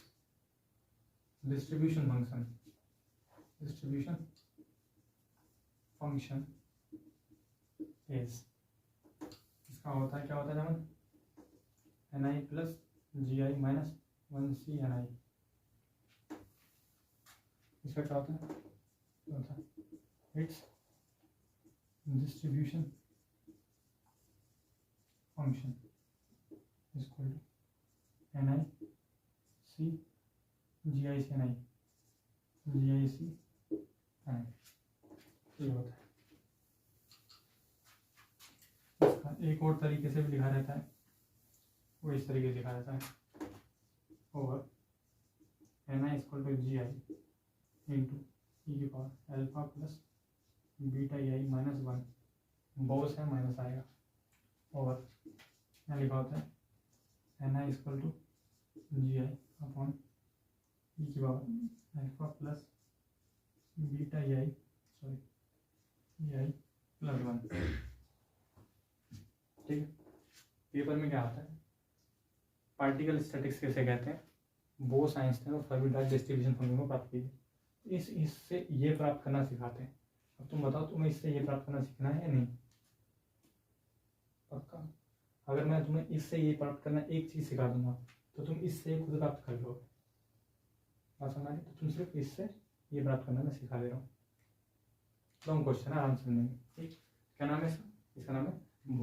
डिस्ट्रीब्यूशन फंक्शन इज, इसका होता है, क्या होता है जमन? ni प्लस gi माइनस 1c ni। इसका क्या होता है? It's distribution function is equal to ni c gi c ni ये होता है। एक और तरीके से भी लिखा रहता है, वो इस तरीके से लिखा रहता है, और n i equal to g i into e की power alpha plus beta e i minus one, Bose है माइनस आएगा, और यहाँ लिखा होता है n i equal to g i upon e की power alpha plus beta e i, sorry e i plus one. ठीक है, पेपर में क्या आता है, पार्टिकल स्टैटिक्स कैसे कहते हैं, बोस आइंस्टाइन और फर्मी डार्क डिस्ट्रीब्यूशन फंक्शन को प्राप्त कीजिए। इससे ये प्राप्त करना सिखाते हैं। अब तुम बताओ तुम्हें इससे ये प्राप्त करना सीखना है या नहीं? पक्का? अगर मैं तुम्हें इससे ये प्राप्त करना एक चीज सिखा दूंगा तो तुम इससे खुद प्राप्त कर लोगे। बात समझ आई? तो तुम सिर्फ इससे ये प्राप्त करना मैं सिखा दे रहा हूँ। लॉन्ग क्वेश्चन है, आराम से समझेंगे। ठीक, क्या नाम है इसका? इसका नाम है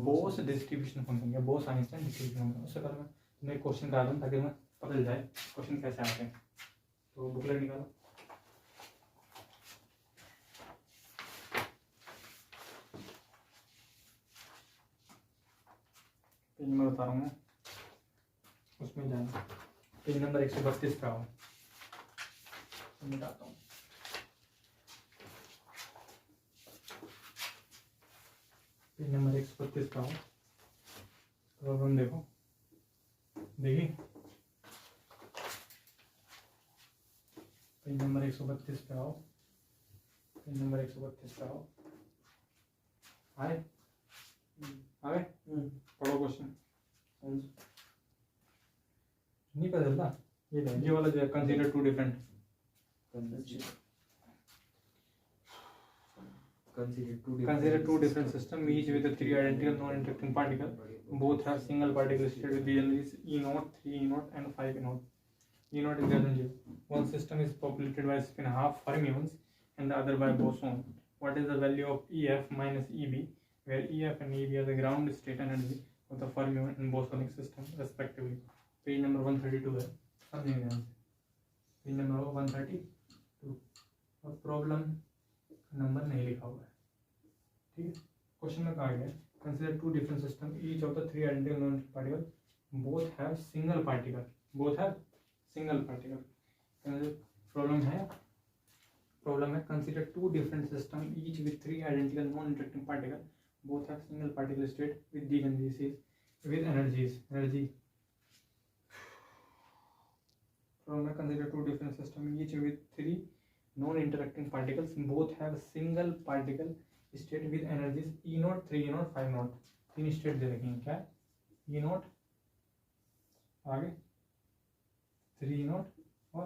बोस डिस्ट्रीब्यूशन फंक्शन या बोस आइंस्टाइन डिस्ट्रीब्यूशन फंक्शन। उससे पहले मैं तुम्हें एक क्वेश्चन करा दूँ ताकि तुम्हें पता चल जाए क्वेश्चन कैसे आते हैं। तो बुकलेट निकालो। पेज नंबर बता रहा हूँ मैं, उसमें जाना। पेज नंबर 132 पे आओ, मिटाता हूँ। पेज नंबर 132 पे आओ, प्रॉब्लम देखो, देखिए पेज नंबर 132 पे आओ, पेज नंबर 132 पे आओ। आए आ गए? पढ़ो क्वेश्चन। नहीं पता चलता? ये वाला जो है, consider two different consider two different systems each with a three identical non-interacting particles. Both have single particle state with the energies E0, 3E0 and 5E0. E0 is greater than 0. One system is populated by spin half fermions and the other by boson. What is the value of EF minus EB, where EF and EB are the ground state energy of the fermion and bosonic system respectively? Page number 132 है, समझेंगे ध्यान से। Page number 132 और problem number नहीं लिखा हुआ है। ठीक है, क्वेश्चन में कहा गया है consider two different system each of the three identical non particle both have single particle, both have single particle. Problem है consider two different system each with three identical non interacting particle both have single particle state with the energies energy. Problem है consider two different system each with three non-interacting particles both have single particle state with energies E0, 3E0, 5E0। तीन state दे रखी हैं, क्या E0 आगे 3E0 और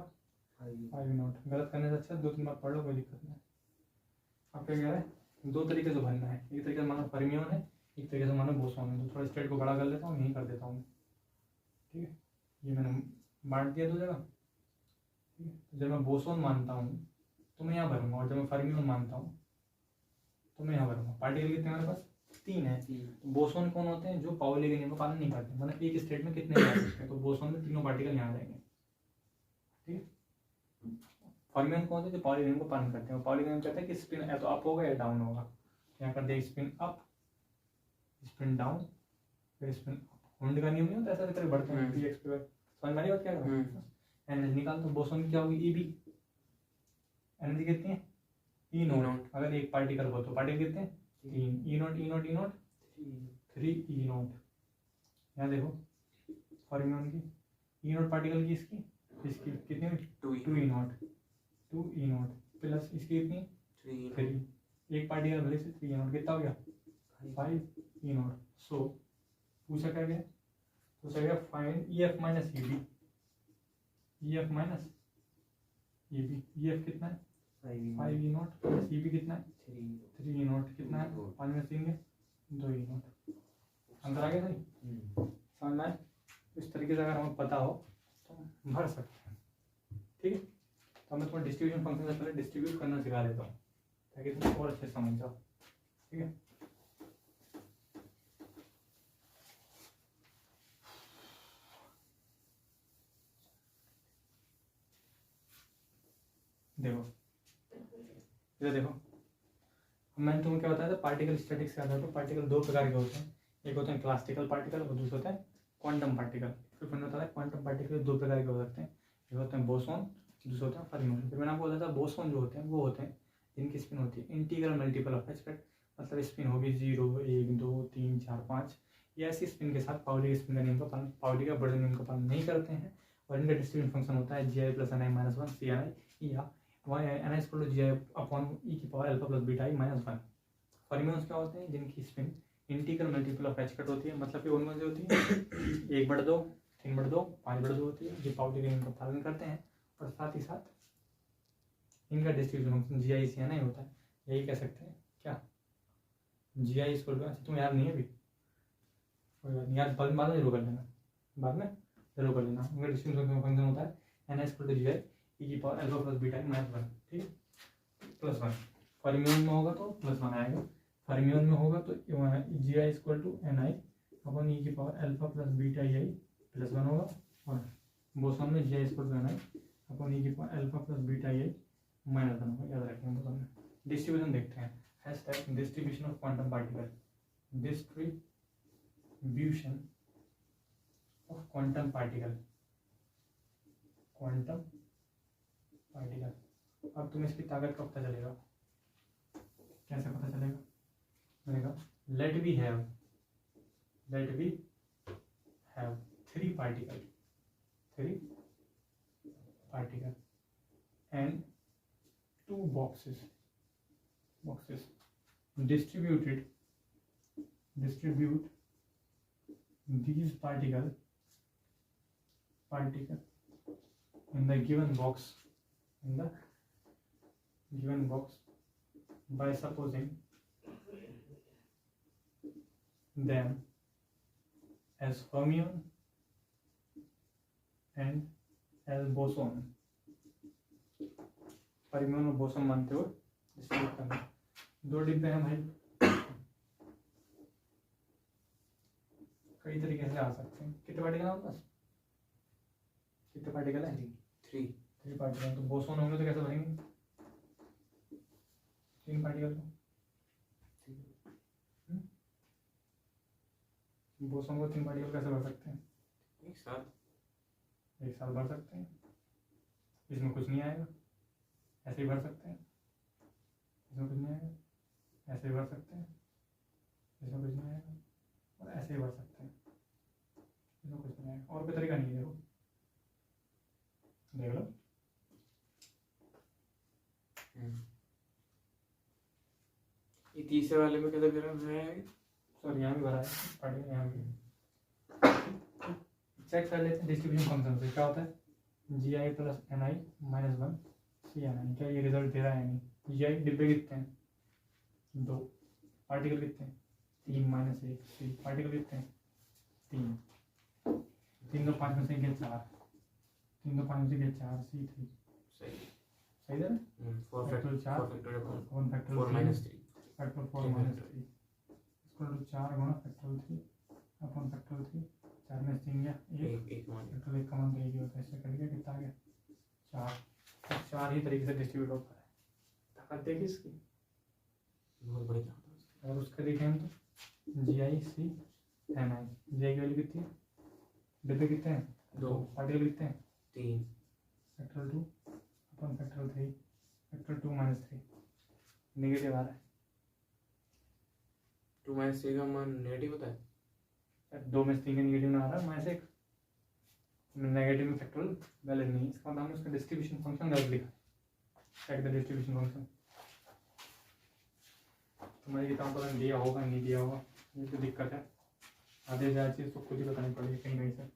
5E0। गलत करने से अच्छा 2-3 बार पढ़ लो, कोई दिक्कत नहीं। आप क्या कह रहे हैं, दो तरीके से भरना है। एक तरीके से मानो फर्मियन है, एक तरीके से मानो बोसॉन है। तो थोड़ा स्टेट को बड़ा कर लेता हूँ, यहीं कर देता हूँ। ठीक है, ये मैंने बांट दिया दो जगह। ठीक है, जब मैं बोसॉन मानता हूँ तो मैं यहाँ भरूंगा, और जब मैं फर्मियन मानता हूँ तो मैं यहाँ भरूंगा। पार्टिकल कितने हमारे पास? 3 है। तो बोसॉन कौन होते हैं? जो पाउली के नियम का पालन नहीं करते, मतलब एक स्टेट में कितने जा सकते हैं। तो बोसॉन में तीनों पार्टिकल यहाँ रहेंगे। ठीक है, फर्मियन कौन होते हैं? जो पाउली के नियम का पालन करते हैं। पाउली का नियम कहता है कि स्पिन या तो अप होगा या डाउन होगा। यहाँ कर दिया स्पिन अप, स्पिन डाउन, फिर स्पिन अप। होल्ड का नियम नहीं होता, ऐसा करके बढ़ते हैं px पे। समझ में आ रही बात? क्या कर रहा हूँ? एनर्जी निकाल। तो बोसॉन की क्या होगी? ईबी। एनर्जी कितनी है? E0। अगर एक पार्टिकल हो तो पार्टिकल कितने हैं? 3। E0 E0 E0 3E0। यहाँ देखो फर्मियन की E0 पार्टिकल की इसकी कितनी हुई? 2E0 प्लस इसकी कितनी? 3। एक पार्टिकल भले से 3E0 कितना हो गया? 5E0। सो पूछा क्या गया? पूछा गया find EF minus EB। EF minus EB। EF कितना है? 5E0 प्लस EB कितना है? 3E0 कितना है? 5 में 3 है 2E0। अंदर आ गया सही? समझ में आए? इस तरीके से अगर हमें पता हो तो भर सकते हैं। ठीक है, तो मैं तुम्हें डिस्ट्रीब्यूशन फंक्शन से पहले डिस्ट्रीब्यूट करना सिखा देता हूँ ताकि तुम और अच्छे समझ जाओ। ठीक है, देखो इधर देखो, मैंने तुम्हें क्या बताया था? पार्टिकल स्टैटिक्स से आता है। तो पार्टिकल दो प्रकार के होते हैं, एक होते हैं क्लासिकल पार्टिकल और दूसरा होता है क्वांटम पार्टिकल। फिर मैंने बताया क्वांटम पार्टिकल दो प्रकार के हो सकते हैं, एक होते हैं बोसॉन दूसरे होते हैं फर्मियन। फिर मैंने आपको बताया था बोसॉन जो होते हैं वो होते हैं जिनकी स्पिन होती है इंटीग्रल मल्टीपल ऑफ h, मतलब स्पिन होगी 0, 1, 2, 3, 4, 5। ये ऐसी स्पिन के साथ पाउली के स्पिन का नियम का पालन, पाउली का बड़े नियम का पालन नहीं करते हैं, और इनका डिस्ट्रीब्यूशन फंक्शन होता है gi plus ni minus 1 c n i, या ni equal to gi upon e की power alpha plus beta i minus 1। Fermions क्या होते हैं? जिनकी spin integral multiple of h होती है, मतलब कि उनमें से होती है 1/2, 3/2, 5/2 होती है, जो पाउली के नियम का पालन करते हैं, और साथ ही साथ इनका डिस्ट्रीब्यूशन फंक्शन जी आई सी एन आई होता है। यही कह सकते हैं क्या, जी आई स्क्वायर टू, तुम याद नहीं है अभी, कोई बात नहीं, याद बाद में जरूर कर लेना, बाद में जरूर कर लेना। उनका डिस्ट्रीब्यूशन फंक्शन होता है n I square to g I e की power alpha plus beta minus 1, ठीक है, प्लस 1। फर्मियन में होगा तो प्लस 1 आएगा, फर्मियन में होगा तो जी आई स्क्वायर टू एन आई अपन ई की पावर अल्फा प्लस बीटा आई प्लस 1 होगा, और बोसॉन में जी आई स्क्वायर टू एन आई अपन ई की पावर अल्फा प्लस बीटा आई माइनस 1 होगा, याद रखेंगे बोसॉन में। डिस्ट्रीब्यूशन देखते हैं, hashtag distribution of quantum particle, distribution of quantum particle, quantum particle. अब तुम्हें इसकी ताकत का पता चलेगा, कैसे पता चलेगा? मैंने कहा let we have 3 particle and 2 boxes distribute these particle in the given box by supposing them as fermion and as boson। Fermion और बोसॉन मानते हुए डिस्ट्रीब्यूट करना। 2 डिब्बे हैं भाई, कई तरीके से आ सकते हैं। कितने पार्टिकल हैं पास? कितने पार्टिकल हैं? 3 पार्टिकल। तो बोसॉन होंगे तो कैसे भरेंगे 3 पार्टिकल को? बोसॉन को 3 पार्टिकल कैसे भर सकते हैं? एक साथ भर सकते हैं। इसमें कुछ नहीं आएगा, ऐसे ही भर सकते हैं। इसमें कुछ नहीं आएगा, ऐसे ही भर सकते हैं। इसमें कुछ नहीं आएगा, और ऐसे ही भर सकते हैं। इसमें कुछ नहीं आएगा, और कोई तरीका नहीं है। देखो देख लो, ये तीसरे वाले में कैसे भरा है? सॉरी यहाँ भी भरा है, पढ़िए यहाँ भी। चेक कर लेते हैं डिस्ट्रीब्यूशन फंक्शन से क्या होता है। G i plus n i minus 1 c n आई, क्या ये रिजल्ट दे रहा है? नहीं। जी आई डिब्बे कितने हैं? 2। पार्टिकल कितने हैं? 3 माइनस 1 सी। पार्टिकल कितने हैं? 3। 3 तो 5 में से गया 4, 3 तो 5 में से गया 4 सी 3। सही है ना? फैक्टर 4 अपन फैक्टर 4 माइनस 3 फैक्टर 4 माइनस 3 इसको 4 गुणा फैक्टर 3 अपन फैक्टर 3। 4 में 3 गया 1 फैक्टर 1 का मान 1 होता है। इससे करेंगे कितना आ गया 4। 4 ही तरीके से डिस्ट्रीब्यूट होता है। ताकत देखिए इसकी, बहुत बढ़िया। अगर उसका देखें हम तो जी आई सी एन आई, जी आई की वैल्यू कितनी है? डिब्बे कितने हैं? 2। पार्टिकल कितने हैं? 3 फैक्टर 2 अपन फैक्टर 3 फैक्टर 2 माइनस 3 नेगेटिव आ रहा है। 2 माइनस 3 का मान नेगेटिव होता है। 2 में से 3 का नेगेटिव में आ रहा है माइनस 1, नेगेटिव में फैक्टोरियल वैलिड नहीं। इसका मतलब हमने उसका डिस्ट्रीब्यूशन फंक्शन गलत लिखा। Check the distribution function. तुम्हारी किताब पता नहीं दिया होगा नहीं दिया होगा, ये तो दिक्कत है। आधे ज़्यादा चीज़ तो खुद ही बतानी पड़ेगी कहीं कहीं से।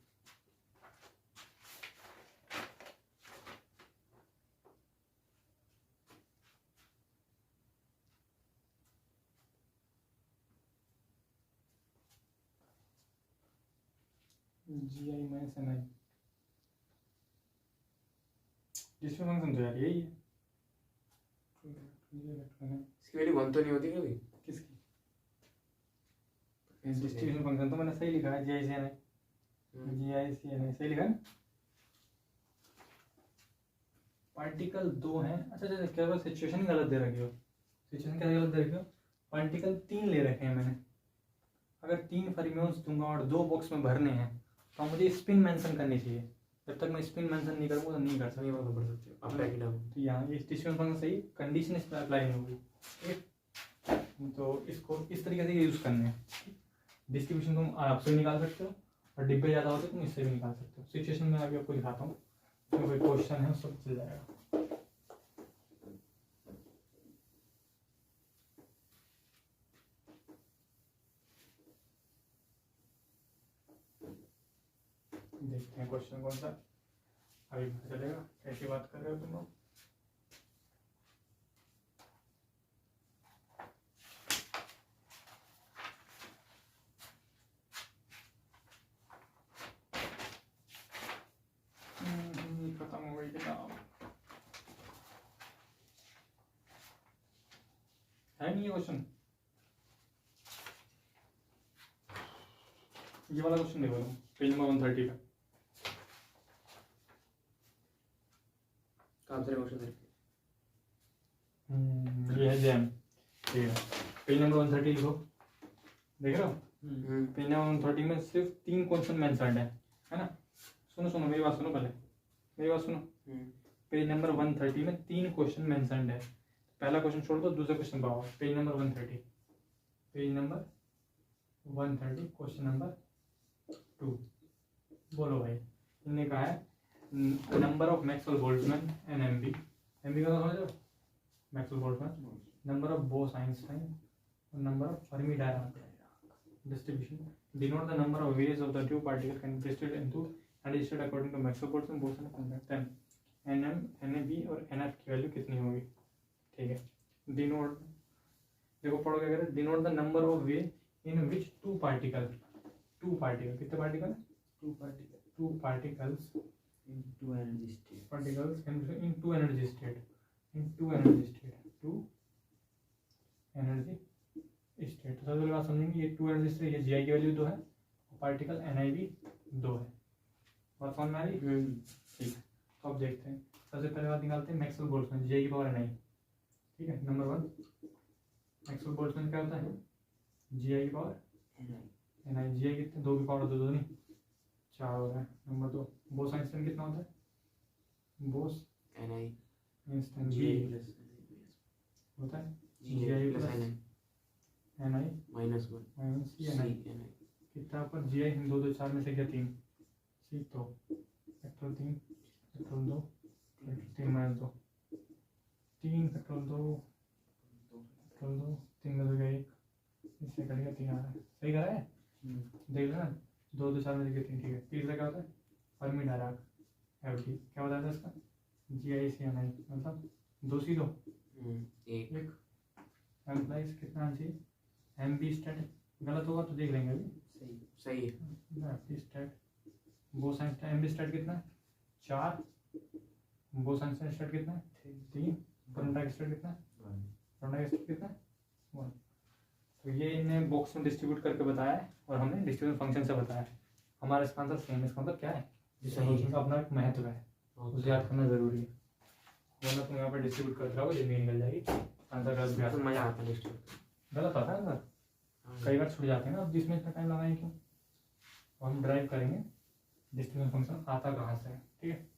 जी आई माइनस एन आई डिस्ट्रीब्यूशन फंक्शन तो यार यही है। इसकी वैल्यू 1 तो नहीं होती कभी? किसकी? डिस्ट्रीब्यूशन फंक्शन तो मैंने सही लिखा है, जी आई सी एन आई, जी आई सी एन आई सही लिखा है। पार्टिकल 2 हैं। अच्छा अच्छा, क्या बात सिचुएशन गलत दे रखी हो? सिचुएशन क्या गलत दे रखी हो? पार्टिकल 3 ले रखे हैं मैंने। अगर 3 फर्मियंस दूंगा और 2 बॉक्स में भरने हैं तो मुझे स्पिन मेंशन करनी चाहिए। जब तक मैं स्पिन मेंशन नहीं करूँगा तो नहीं कर सकता। नहीं बात कर सकते हो आप ब्रैकेट डाउन। तो यहाँ ये डिस्ट्रीब्यूशन फंक्शन सही कंडीशन इस पर अप्लाई नहीं होगी, ठीक है। तो इसको इस तरीके से यूज़ करने हैं। डिस्ट्रीब्यूशन तुम आराम से निकाल सकते हो और डिब्बे ज़्यादा होते तुम इससे भी निकाल सकते हो। सिचुएशन में अभी आपको दिखाता हूँ, तो कोई क्वेश्चन है सब चल जाएगा। देखते हैं क्वेश्चन कौन सा, अभी पता चलेगा कैसी बात कर रहे हो तुम लोग। खत्म हो गई किताब, है नहीं ये क्वेश्चन। ये वाला क्वेश्चन देखो तुम, पेज नंबर 130 का। कहाँ से क्वेश्चन है? ये है जैम, ठीक है। पेज नंबर 130 लिखो, देख रहे हो। पेज नंबर 130 में सिर्फ 3 क्वेश्चन मेंशन्ड है ना। सुनो सुनो मेरी बात सुनो, पहले मेरी बात सुनो। पेज नंबर 130 में 3 क्वेश्चन मेंशन्ड है। पहला क्वेश्चन छोड़ दो, दूसरा क्वेश्चन पाओ। Page number 130, page number 130 question number 2। बोलो भाई, इन्होंने कहा है number of Maxwell Boltzmann and MB. MB का समझ लो, Maxwell Boltzmann, number of Bose Einstein और number of Fermi Dirac distribution denote the number of ways of the two particles can be distributed into and distributed according to Maxwell Boltzmann boson concept। then nm nab और nf की value कितनी होगी, ठीक है। Denote, देखो पढ़ो क्या करें। Denote the number of way in which two particle कितने पार्टिकल, two particles two energy state, particles in two energy state। तो सबसे पहले बात समझेंगे, ये 2 एनर्जी स्टेट, ये जी आई की वैल्यू 2 है और पार्टिकल एन आई भी 2 है। बात समझ में आ रही, ठीक है। तो अब देखते हैं, सबसे पहले बात निकालते हैं मैक्सवेल बोल्ट्जमैन जी आई की पावर एन आई, ठीक है। नंबर 1 मैक्सवेल बोल्ट्जमैन क्या होता है, जी आई की पावर एन आई। जी आई कितने, 2 की पावर 2 नहीं 4 हो रहा है। नंबर 2 बोस आइंस्टाइन कितना होता है, Bose n i Einstein g g i plus होता है g i plus n i n i minus 1 minus c n i. N i कितना पर जी आई 2 2 4 में से क्या 3 सी, तो factor 3 factor 2 factor 3 minus 2 3 factor 2 factor 2 3 में से गया 1, इससे कट गया 3 आ रहा है। सही करा है, देख लेना। 2 2 4 में से क्या 3, ठीक है। तीसरा क्या होता है, फर्मी डायराक एफ डी। क्या बताया था इसका, जी आई सी एन आई, मतलब 2 सी 2 एक एम्प्लाइज कितना आना चाहिए, एम बी स्टेट। गलत होगा तो देख लेंगे अभी। सही है। F state Bose Einstein M B state कितना है 4, बोस आइंस्टाइन स्टेट कितना है 3, फर्मी स्टेट कितना है, फर्मी स्टेट कितना है 1। तो ये इन्हें बॉक्स में डिस्ट्रीब्यूट करके बताया है और हमने डिस्ट्रीब्यूशन फंक्शन से बताया है। हमारा इसका आंसर सेम है। इसका मतलब क्या है, डिस्ट्रीब्यूशन का अपना एक महत्व है, उसे याद करना जरूरी है, वरना तुम यहाँ पर डिस्ट्रीब्यूट करते रहोगे, जिंदगी निकल जाएगी। आंसर गलत भी आता है, मजा आता है डिस्ट्रीब्यूट, गलत आता है आंसर, कई बार छूट जाते हैं ना। अब जिसमें इतना टाइम लगाएं क्यों, हम ड्राइव करेंगे डिस्ट्रीब्यूशन फंक्शन आता कहाँ से है, ठीक है।